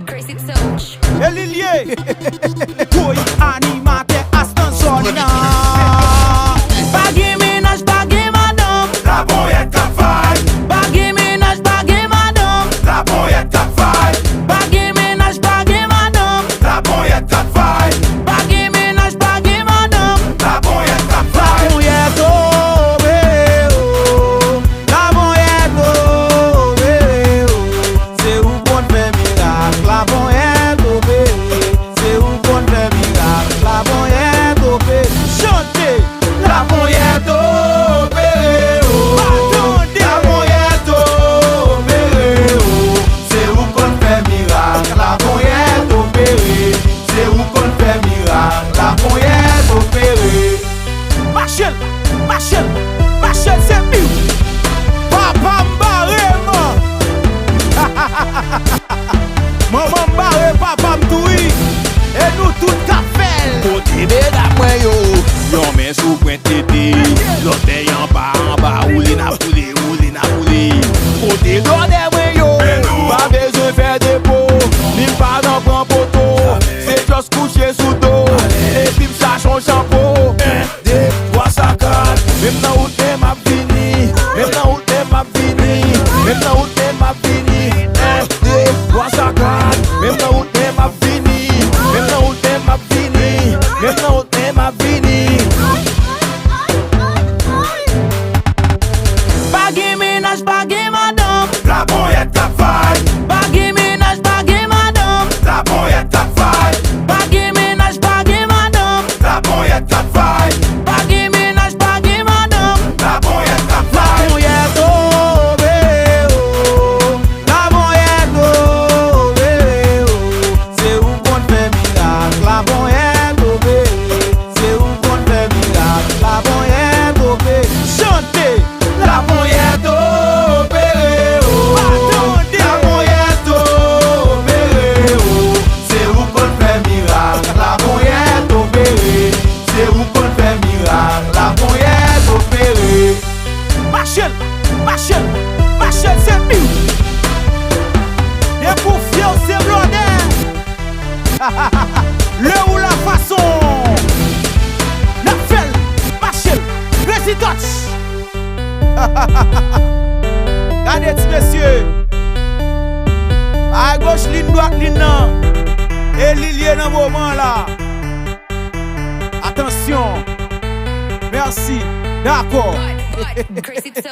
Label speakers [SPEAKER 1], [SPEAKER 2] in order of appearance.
[SPEAKER 1] Crazy touch.
[SPEAKER 2] Elilie Koy animate astan solina Bagay menaj, bagay madam
[SPEAKER 3] La boyette kap fay,
[SPEAKER 2] Bagay menaj, bagay madam
[SPEAKER 3] la boyette kap fay,
[SPEAKER 2] Bagay menaj, bagay madam
[SPEAKER 3] la boyette kap fay,
[SPEAKER 2] Bagay menaj, bagay madam
[SPEAKER 3] la boyette kap
[SPEAKER 2] La
[SPEAKER 3] fay.
[SPEAKER 2] boyette oh bébé oh La boyette oh bébé oh C'est où qu'on fait miracle La boyette oh bébé C'est où qu'on fait miracle La boyette oh bébé Chantez
[SPEAKER 3] La boyette oh bébé oh, la boyette oh bébé oh, c'est où qu'on fait miracle. La boyette oh bébé, c'est où qu'on fait miracle. La boyette oh bébé.
[SPEAKER 2] Machel, Machel, Machel c'est mieux Papa m'barre Maman m'barre, papa m'toui Et nous tout ka fel
[SPEAKER 4] Kote beda mwen yo, yon men sou kwen tete. Lote yon pa an ba, oule na poule, oule na poule. Kote lode mwen yo, pa bezon fè depo. Nim pa nan pran poto, se jos kouche sou do. E pi m'chachon champo, 1, 2, 3, 4. Mem nan ou te map vini, mem nan ou te map vini, mem nan ou te map vini. 1, 2, 3, 4. Mem nan ou te map vini, mem nan ou te map vini, mem nan ou te map vini.
[SPEAKER 2] Bagay menaj, bagay madam
[SPEAKER 3] La boyette kap fay,
[SPEAKER 2] Bagay menaj, bagay madam
[SPEAKER 3] la boyette kap fay,
[SPEAKER 2] Bagay menaj, bagay madam
[SPEAKER 3] la boyette kap fay,
[SPEAKER 2] Bagay menaj, bagay madam
[SPEAKER 3] la boyette kap
[SPEAKER 2] La
[SPEAKER 3] fay.
[SPEAKER 2] boyette oh bébé oh La boyette oh bébé oh C'est où qu'on fait miracle La boyette oh bébé C'est où qu'on fait miracle La boyette oh bébé Chantez
[SPEAKER 3] La boyette oh bébé oh, la boyette oh bébé oh, c'est où qu'on fait miracle. La boyette oh bébé, c'est où qu'on fait miracle. La boyette oh bébé.
[SPEAKER 2] Machel, Machel, Machel c'est mieux Et pour fier c'est blondin Le ou la façon La felle, Machel, Crazy Touch Regardez messieurs À gauche ligne droite ligne nan Et l'ilier dans moment là Attention Merci D'accord
[SPEAKER 1] Crazy touch.